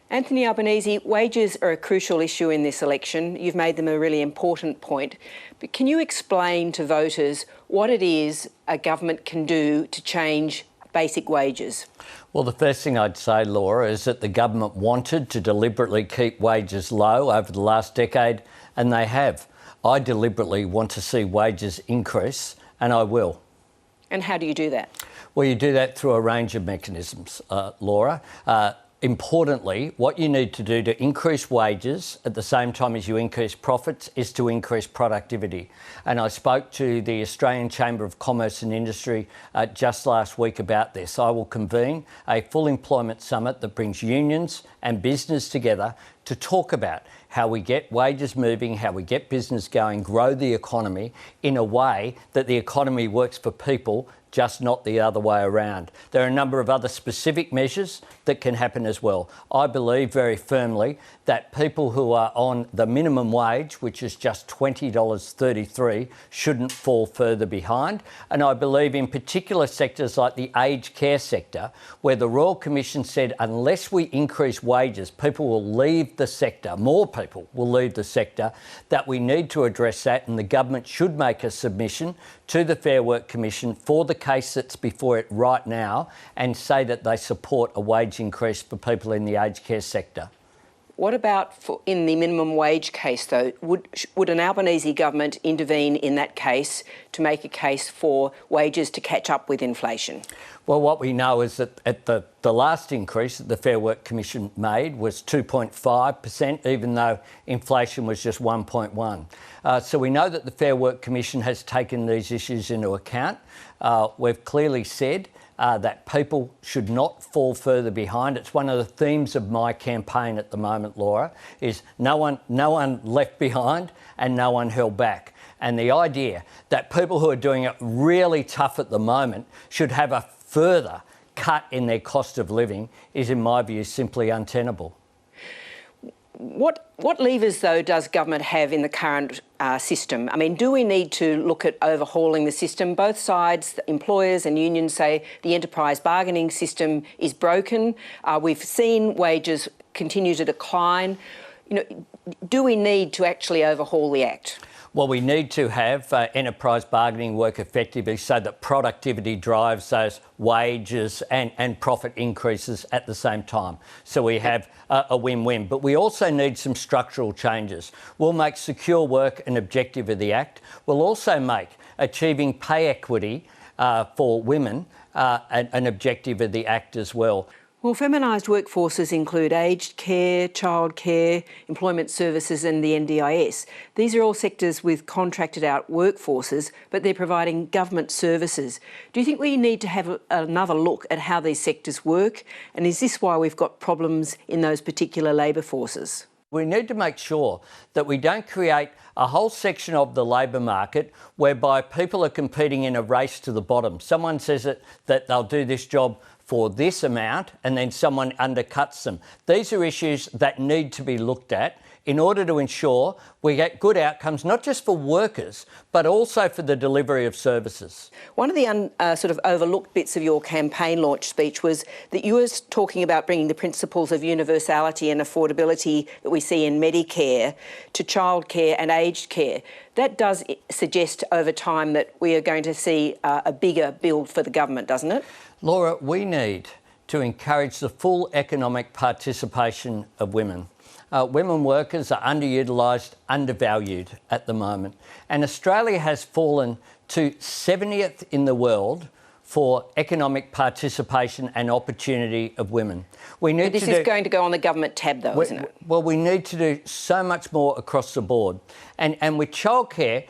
Anthony Albanese, wages are a crucial issue in this election. You've made them a really important point. But can you explain to voters what it is a government can do to change basic wages? Well, the first thing I'd say, Laura, is that the government wanted to deliberately keep wages low over the last decade, and they have. I deliberately want to see wages increase, and I will. And how do you do that? Well, you do that through a range of mechanisms, Laura. Importantly, what you need to do to increase wages at the same time as you increase profits is to increase productivity. And I spoke to the Australian Chamber of Commerce and Industry just last week about this. I will convene a full employment summit that brings unions and business together to talk about how we get wages moving, how we get business going, grow the economy in a way that the economy works for people, just not the other way around. There are a number of other specific measures that can happen as well. I believe very firmly that people who are on the minimum wage, which is just $20.33, shouldn't fall further behind. And I believe in particular sectors like the aged care sector, where the Royal Commission said unless we increase wages, people will leave the sector, more people will leave the sector, that we need to address that, and the government should make a submission to the Fair Work Commission for the case that's before it right now and say that they support a wage increase for people in the aged care sector. What about in the minimum wage case, though? Would an Albanese government intervene in that case to make a case for wages to catch up with inflation? Well, what we know is that at the last increase that the Fair Work Commission made was 2.5%, even though inflation was just 1.1%. So we know that the Fair Work Commission has taken these issues into account. We've clearly said that people should not fall further behind. It's one of the themes of my campaign at the moment, Laura, is no one left behind and no one held back. And the idea that people who are doing it really tough at the moment should have a further cut in their cost of living is, in my view, simply untenable. What levers, though, does government have in the current system? I mean, do we need to look at overhauling the system? Both sides, the employers and unions, say the enterprise bargaining system is broken. We've seen wages continue to decline. Do we need to actually overhaul the Act? Well, we need to have enterprise bargaining work effectively so that productivity drives those wages and profit increases at the same time. So we have a win-win. But we also need some structural changes. We'll make secure work an objective of the Act. We'll also make achieving pay equity for women an objective of the Act as well. Well, feminised workforces include aged care, childcare, employment services and the NDIS. These are all sectors with contracted out workforces, but they're providing government services. Do you think we need to have another look at how these sectors work? And is this why we've got problems in those particular labour forces? We need to make sure that we don't create a whole section of the labour market whereby people are competing in a race to the bottom. Someone says that they'll do this job for this amount and then someone undercuts them. These are issues that need to be looked at in order to ensure we get good outcomes, not just for workers, but also for the delivery of services. One of the sort of overlooked bits of your campaign launch speech was that you were talking about bringing the principles of universality and affordability that we see in Medicare to childcare and aged care. That does suggest over time that we are going to see a bigger bill for the government, doesn't it? Laura, we need to encourage the full economic participation of women. Women workers are underutilised, undervalued at the moment. And Australia has fallen to 70th in the world for economic participation and opportunity of women. This is going to go on the government tab, though, isn't it? Well, we need to do so much more across the board. And with childcare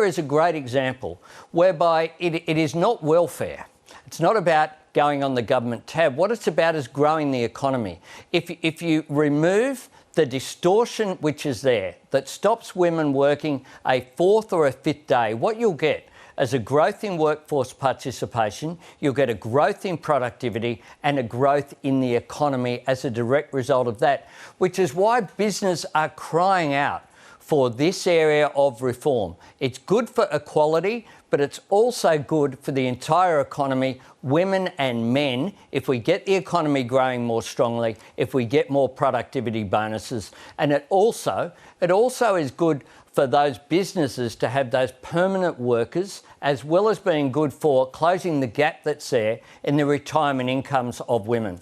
is a great example whereby it is not welfare. It's not about going on the government tab. What it's about is growing the economy. If you remove the distortion which is there that stops women working a fourth or a fifth day, what you'll get is a growth in workforce participation, you'll get a growth in productivity and a growth in the economy as a direct result of that, which is why business are crying out for this area of reform. It's good for equality, but it's also good for the entire economy, women and men, if we get the economy growing more strongly, if we get more productivity bonuses. And it also is good for those businesses to have those permanent workers, as well as being good for closing the gap that's there in the retirement incomes of women.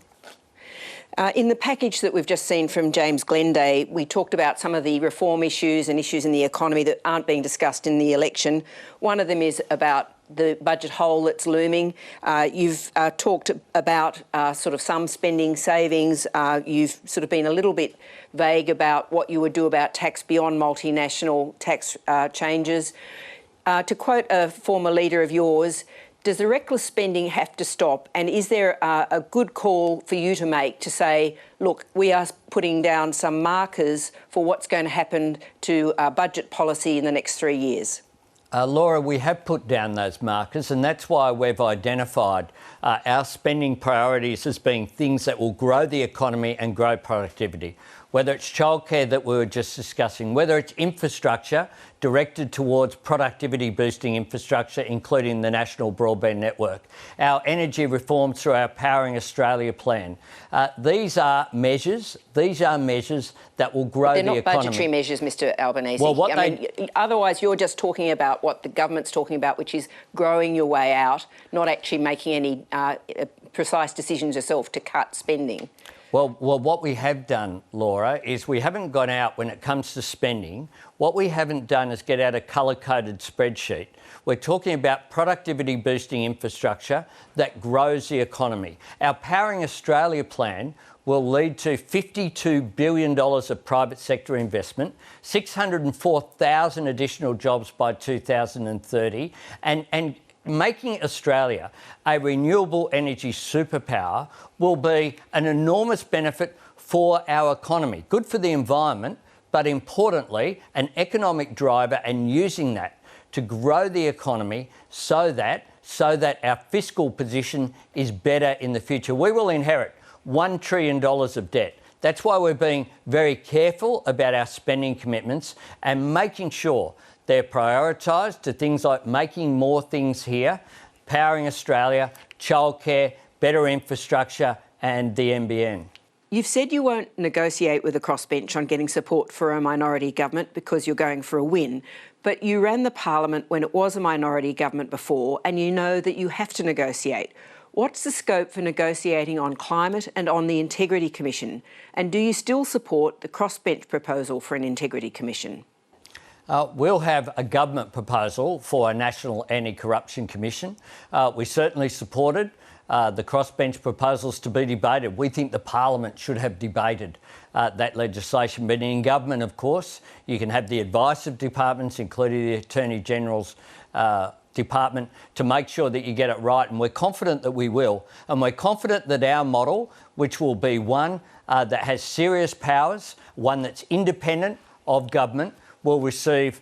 In the package that we've just seen from James Glenday, we talked about some of the reform issues and issues in the economy that aren't being discussed in the election. One of them is about the budget hole that's looming. You've talked about sort of some spending savings. You've sort of been a little bit vague about what you would do about tax beyond multinational tax changes. To quote a former leader of yours, does the reckless spending have to stop? And is there a good call for you to make to say, look, we are putting down some markers for what's going to happen to budget policy in the next 3 years? Laura, we have put down those markers, and that's why we've identified our spending priorities as being things that will grow the economy and grow productivity. Whether it's childcare that we were just discussing, whether it's infrastructure directed towards productivity boosting infrastructure, including the National Broadband Network, our energy reforms through our Powering Australia plan. These are measures that will grow the economy. They're not budgetary measures, Mr Albanese. Well, otherwise you're just talking about what the government's talking about, which is growing your way out, not actually making any precise decisions yourself to cut spending. Well, what we have done, Laura, is we haven't gone out when it comes to spending. What we haven't done is get out a colour-coded spreadsheet. We're talking about productivity boosting infrastructure that grows the economy. Our Powering Australia plan will lead to $52 billion of private sector investment, 604,000 additional jobs by 2030, and making Australia a renewable energy superpower will be an enormous benefit for our economy. Good for the environment, but importantly, an economic driver, and using that to grow the economy so that our fiscal position is better in the future. We will inherit $1 trillion of debt. That's why we're being very careful about our spending commitments and making sure they're prioritised to things like making more things here, Powering Australia, childcare, better infrastructure and the NBN. You've said you won't negotiate with the crossbench on getting support for a minority government because you're going for a win, but you ran the parliament when it was a minority government before, and you know that you have to negotiate. What's the scope for negotiating on climate and on the Integrity Commission? And do you still support the crossbench proposal for an Integrity Commission? We'll have a government proposal for a National Anti-Corruption Commission. We certainly supported the crossbench proposals to be debated. We think the Parliament should have debated that legislation. But in government, of course, you can have the advice of departments, including the Attorney General's department, to make sure that you get it right. And we're confident that we will. And we're confident that our model, which will be one that has serious powers, one that's independent of government, will receive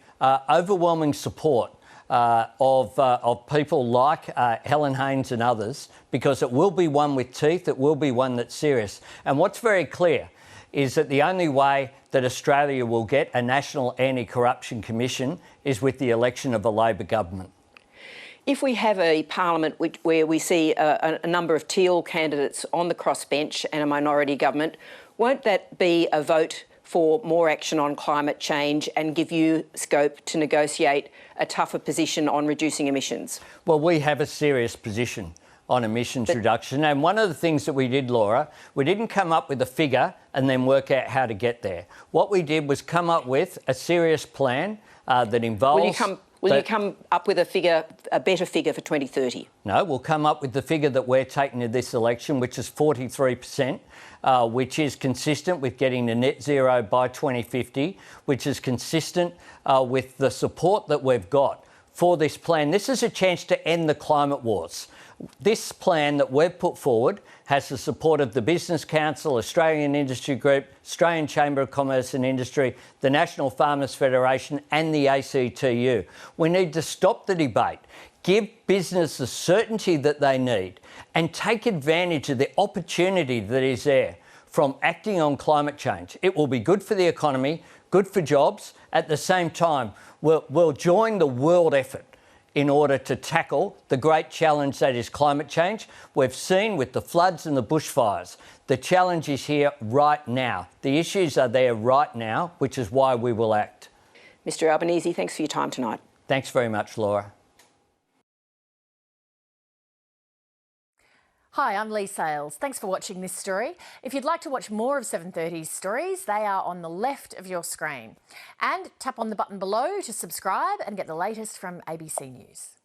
overwhelming support of people like Helen Haynes and others, because it will be one with teeth, it will be one that's serious. And what's very clear is that the only way that Australia will get a National Anti-Corruption Commission is with the election of a Labor government. If we have a parliament where we see a number of Teal candidates on the crossbench and a minority government, won't that be a vote for more action on climate change and give you scope to negotiate a tougher position on reducing emissions? Well, we have a serious position on emissions reduction. And one of the things that we did, Laura, we didn't come up with a figure and then work out how to get there. What we did was come up with a serious plan that involves... Will you come up with a better figure for 2030? No, we'll come up with the figure that we're taking to this election, which is 43%, which is consistent with getting to net zero by 2050, which is consistent with the support that we've got for this plan. This is a chance to end the climate wars. This plan that we've put forward has the support of the Business Council, Australian Industry Group, Australian Chamber of Commerce and Industry, the National Farmers Federation and the ACTU. We need to stop the debate, give business the certainty that they need and take advantage of the opportunity that is there from acting on climate change. It will be good for the economy, good for jobs. At the same time, we'll join the world effort in order to tackle the great challenge that is climate change. We've seen with the floods and the bushfires, the challenge is here right now. The issues are there right now, which is why we will act. Mr Albanese, thanks for your time tonight. Thanks very much, Laura. Hi, I'm Lee Sales. Thanks for watching this story. If you'd like to watch more of 7:30's stories, they are on the left of your screen. And tap on the button below to subscribe and get the latest from ABC News.